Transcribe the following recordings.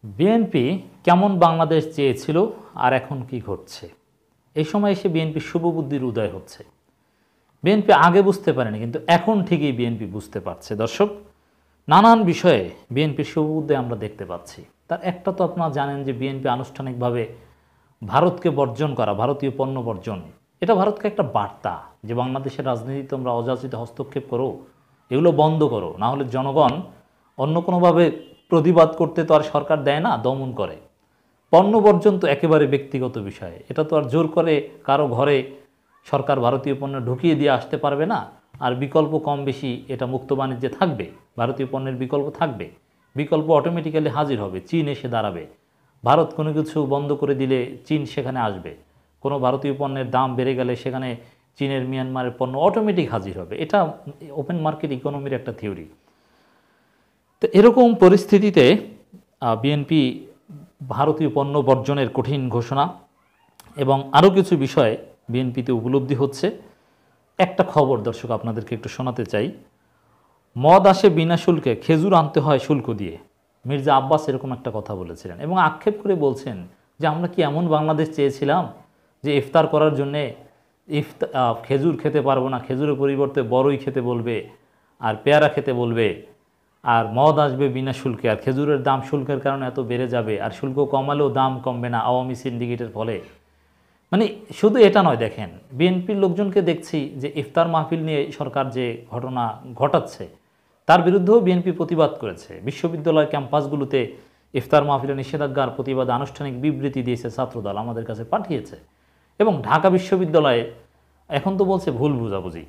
BNP কেমন বাংলাদেশ চেয়েছিল আর এখন কি ঘটছে? এই সময় এসে বিএনপি শুভবুদ্ধির উদয় হচ্ছে। বিএনপি আগে বুঝতে পারেনি, কিন্তু এখন ঠিকই বিএনপি বুঝতে পারছে। দর্শক, নানান বিষয়ে বিএনপির শুভবুদ্ধি আমরা দেখতে পাচ্ছি। তার একটা তো আপনারা জানেন যে বিএনপি আনুষ্ঠানিকভাবে ভারতকে বর্জন করা, ভারতীয় পণ্য বর্জন, এটা ভারতকে একটা বার্তা যে বাংলাদেশের রাজনীতি তোমরা অযাচিত হস্তক্ষেপ করো, এগুলো বন্ধ করো, না হলে জনগণ অন্য কোনোভাবে প্রতিবাদ করতে তো আর সরকার দেয় না, দমন করে। পণ্য বর্জন তো একেবারে ব্যক্তিগত বিষয়, এটা তো আর জোর করে কারো ঘরে সরকার ভারতীয় পণ্য ঢুকিয়ে দিয়ে আসতে পারবে না। আর বিকল্প কম বেশি এটা মুক্ত বাণিজ্যে থাকবে, ভারতীয় পণ্যের বিকল্প থাকবে, বিকল্প অটোমেটিক্যালি হাজির হবে, চীন এসে দাঁড়াবে। ভারত কোনো কিছু বন্ধ করে দিলে চীন সেখানে আসবে, কোনো ভারতীয় পণ্যের দাম বেড়ে গেলে সেখানে চীনের মিয়ানমারের পণ্য অটোমেটিক হাজির হবে। এটা ওপেন মার্কেট ইকোনমির একটা থিওরি। তো এরকম পরিস্থিতিতে বিএনপি ভারতীয় পণ্য বর্জনের কঠিন ঘোষণা এবং আরও কিছু বিষয় বিএনপিতে উপলব্ধি হচ্ছে। একটা খবর দর্শক আপনাদেরকে একটু শোনাতে চাই। মদ আসে বিনা শুল্কে, খেজুর আনতে হয় শুল্ক দিয়ে। মির্জা আব্বাস এরকম একটা কথা বলেছিলেন এবং আক্ষেপ করে বলছেন যে আমরা কি এমন বাংলাদেশ চেয়েছিলাম যে ইফতার করার জন্যে খেজুর খেতে পারবো না, খেজুরের পরিবর্তে বড়ই খেতে বলবে আর পেয়ারা খেতে বলবে, আর মদ আসবে বিনা শুল্কে, আর খেজুরের দাম শুল্কের কারণে এত বেড়ে যাবে, আর শুল্ক কমালেও দাম কমবে না আওয়ামী সিন্ডিকেটের ফলে। মানে শুধু এটা নয়, দেখেন বিএনপির লোকজনকে দেখছি যে ইফতার মাহফিল নিয়ে সরকার যে ঘটনা ঘটাচ্ছে তার বিরুদ্ধেও বিএনপি প্রতিবাদ করেছে। বিশ্ববিদ্যালয় ক্যাম্পাসগুলোতে ইফতার মাহফিলের নিষেধাজ্ঞার প্রতিবাদে আনুষ্ঠানিক বিবৃতি দিয়েছে ছাত্রদল, আমাদের কাছে পাঠিয়েছে। এবং ঢাকা বিশ্ববিদ্যালয়ে এখন তো বলছে ভুল বুঝাবুঝি,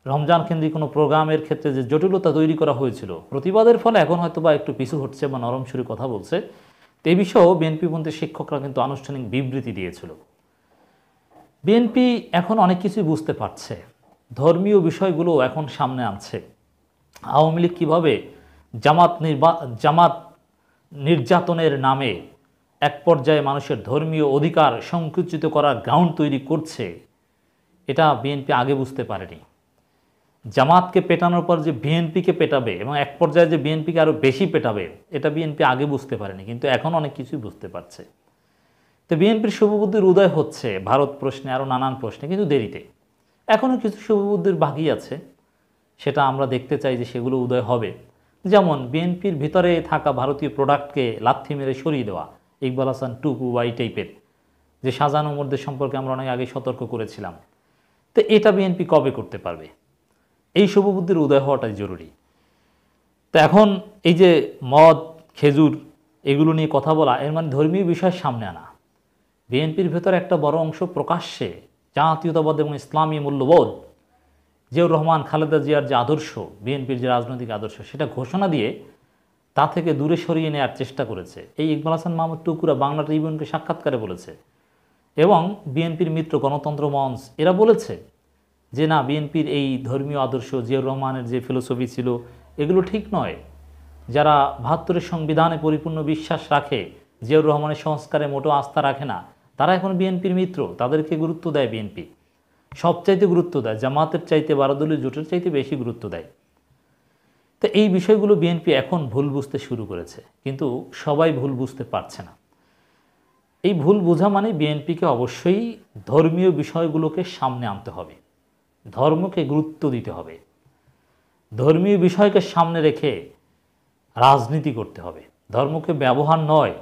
রমজান কেন্দ্রিক কোনো প্রোগ্রামের ক্ষেত্রে যে জটিলতা তৈরি করা হয়েছিল প্রতিবাদের ফলে এখন হয়তো বা একটু পিছু হচ্ছে বা নরম সুরে কথা বলছে। তো এই বিষয়েও বিএনপিপন্থী শিক্ষকরা কিন্তু আনুষ্ঠানিক বিবৃতি দিয়েছিল। বিএনপি এখন অনেক কিছুই বুঝতে পারছে, ধর্মীয় বিষয়গুলো এখন সামনে আনছে। আওয়ামী লীগ কীভাবে জামাত নির্যাতনের নামে এক পর্যায়ে মানুষের ধর্মীয় অধিকার সংকুচিত করার গ্রাউন্ড তৈরি করছে, এটা বিএনপি আগে বুঝতে পারেনি। জামাতকে পেটানোর পর যে বিএনপিকে পেটাবে এবং এক পর্যায়ে যে বিএনপিকে আরও বেশি পেটাবে, এটা বিএনপি আগে বুঝতে পারেনি, কিন্তু এখন অনেক কিছুই বুঝতে পারছে। তো বিএনপির শুভবুদ্ধির উদয় হচ্ছে ভারত প্রশ্নে, আরও নানান প্রশ্নে, কিন্তু দেরিতে। এখনও কিছু শুভবুদ্ধির বাকি আছে, সেটা আমরা দেখতে চাই যে সেগুলো উদয় হবে। যেমন বিএনপির ভিতরে থাকা ভারতীয় প্রোডাক্টকে লাথি মেরে সরিয়ে দেওয়া, ইকবাল হাসান টুকু বা এই টাইপের যে সাজানো মধ্যে সম্পর্কে আমরা অনেক আগে সতর্ক করেছিলাম। তো এটা বিএনপি কবে করতে পারবে? এই শুভবুদ্ধির উদয় হওয়াটাই জরুরি। তো এখন এই যে মদ, খেজুর এগুলো নিয়ে কথা বলা, এর মানে ধর্মীয় বিষয় সামনে আনা। বিএনপির ভেতরে একটা বড় অংশ প্রকাশ্যে জাতীয়তাবাদ এবং ইসলামী মূল্যবোধ, জিয়াউর রহমান, খালেদা জিয়ার যে আদর্শ, বিএনপির যে রাজনৈতিক আদর্শ, সেটা ঘোষণা দিয়ে তা থেকে দূরে সরিয়ে নেওয়ার চেষ্টা করেছে। এই ইকবাল হাসান মাহমুদ টুকুরা বাংলা ট্রিবিউনকে সাক্ষাৎকারে বলেছে এবং বিএনপির মিত্র গণতন্ত্র মঞ্চ এরা বলেছে যে না, বিএনপির এই ধর্মীয় আদর্শ, জিয়াউর রহমানের যে ফিলোসফি ছিল, এগুলো ঠিক নয়। যারা ৭২-এর সংবিধানে পরিপূর্ণ বিশ্বাস রাখে, জিয়াউর রহমানের সংস্কারে মোটো আস্থা রাখে না, তারা এখন বিএনপির মিত্র, তাদেরকে গুরুত্ব দেয় বিএনপি, সবচাইতে গুরুত্ব দেয়, জামাতের চাইতে, ১২ দলীয় জোটের চাইতে বেশি গুরুত্ব দেয়। তো এই বিষয়গুলো বিএনপি এখন ভুল বুঝতে শুরু করেছে, কিন্তু সবাই ভুল বুঝতে পারছে না। এই ভুল বোঝা মানে বিএনপিকে অবশ্যই ধর্মীয় বিষয়গুলোকে সামনে আনতে হবে, ধর্মকে গুরুত্ব দিতে হবে, ধর্মীয় বিষয়কে সামনে রেখে রাজনীতি করতে হবে। ধর্মকে ব্যবহার নয়,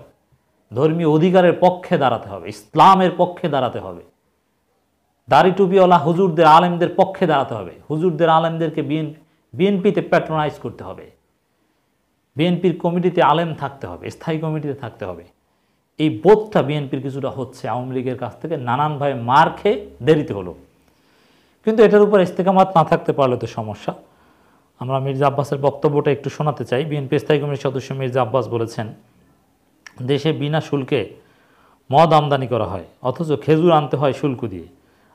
ধর্মীয় অধিকারের পক্ষে দাঁড়াতে হবে, ইসলামের পক্ষে দাঁড়াতে হবে, দাড়ি টুপিওয়ালা হুজুরদের, আলেমদের পক্ষে দাঁড়াতে হবে। হুজুরদের, আলেমদেরকে বিএনপিতে প্যাট্রোনাইজ করতে হবে, বিএনপির কমিটিতে আলেম থাকতে হবে, স্থায়ী কমিটিতে থাকতে হবে। এই বোধটা বিএনপির কিছুটা হচ্ছে আওয়ামী লীগের কাছ থেকে, নানানভাবে মার খেয়ে দেরিতে হলো। কিন্তু এটার উপর ইস্তেকামাত না থাকতে পারলে তো সমস্যা। আমরা মির্জা আব্বাসের বক্তব্যটা একটু শোনাতে চাই। বিএনপি স্থায়ী কমিটির সদস্য মির্জা আব্বাস বলেছেন, দেশে বিনা শুল্কে মদ আমদানি করা হয়, অথচ খেজুর আনতে হয় শুল্ক দিয়ে।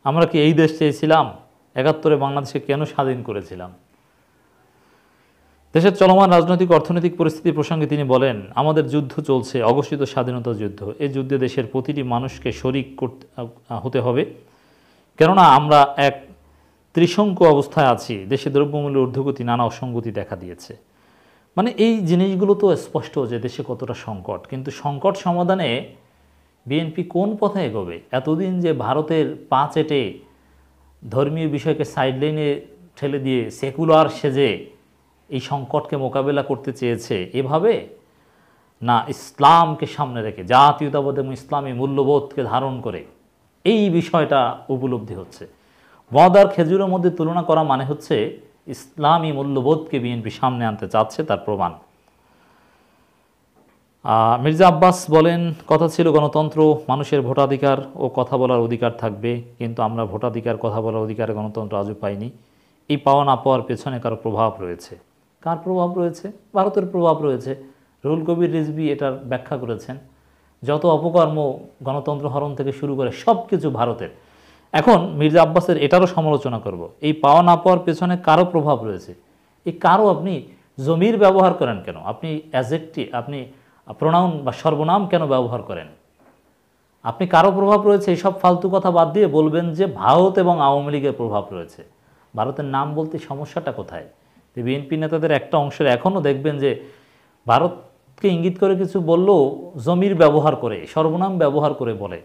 আমরা কি এই দেশ চেয়েছিলাম? ৭১-এ বাংলাদেশকে কেন স্বাধীন করেছিলাম? দেশের চলমান রাজনৈতিক অর্থনৈতিক পরিস্থিতি প্রসঙ্গে তিনি বলেন, আমাদের যুদ্ধ চলছে, অঘোষিত স্বাধীনতা যুদ্ধ। এই যুদ্ধে দেশের প্রতিটি মানুষকে শরিক হতে হবে, কেননা আমরা এক ত্রিশঙ্কু অবস্থায় আছি। দেশে দ্রব্যমূল্যের ঊর্ধ্বগতি, নানা অসঙ্গতি দেখা দিয়েছে। মানে এই জিনিসগুলো তো স্পষ্ট যে দেশে কতটা সংকট, কিন্তু সংকট সমাধানে বিএনপি কোন পথে এগোবে? এতদিন যে ভারতের পা চেটে ধর্মীয় বিষয়কে সাইডলাইনে ঠেলে দিয়ে সেকুলার সেজে এই সংকটকে মোকাবেলা করতে চেয়েছে, এভাবে না ইসলামকে সামনে রেখে জাতীয়তাবাদ এবং ইসলামী মূল্যবোধকে ধারণ করে, এই বিষয়টা উপলব্ধি হচ্ছে। মদ আর খেজুরের মধ্যে তুলনা করা মানে হচ্ছে ইসলামী মূল্যবোধকে বিএনপি সামনে আনতে চাচ্ছে, তার প্রমাণ। মির্জা আব্বাস বলেন, কথা ছিল গণতন্ত্র, মানুষের ভোটাধিকার ও কথা বলার অধিকার থাকবে, কিন্তু আমরা ভোটাধিকার, কথা বলার অধিকার, গণতন্ত্র আজও পাইনি। এই পাওয়া না পাওয়ার পেছনে কারো প্রভাব রয়েছে। কার প্রভাব রয়েছে? ভারতের প্রভাব রয়েছে। রুহুল কবির রিজভী এটার ব্যাখ্যা করেছেন। যত অপকর্ম গণতন্ত্র হরণ থেকে শুরু করে সব কিছু ভারতের। এখন মির্জা আব্বাসের এটারও সমালোচনা করব। এই পাওয়া না পাওয়ার পেছনে কারো প্রভাব রয়েছে। এই কারো আপনি জমির ব্যবহার করেন কেন? আপনি অ্যাজেক্টিভ, আপনি প্রোনাউন বা সর্বনাম কেন ব্যবহার করেন? আপনি কারো প্রভাব রয়েছে এইসব ফালতু কথা বাদ দিয়ে বলবেন যে ভারত এবং আওয়ামী লীগের প্রভাব রয়েছে। ভারতের নাম বলতে সমস্যাটা কোথায়? বিএনপি নেতাদের একটা অংশের এখনও দেখবেন যে ভারতকে ইঙ্গিত করে কিছু বললেও জমির ব্যবহার করে, সর্বনাম ব্যবহার করে বলে।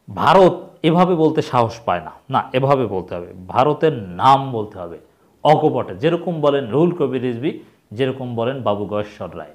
ভারত এভাবে বলতে সাহস পায় না। না, এভাবে বলতে হবে, ভারতের নাম বলতে হবে অকপটে, যেরকম বলেন রুহুল কবির রিজভী, যেরকম বলেন বাবু গয়েশ্বর রায়।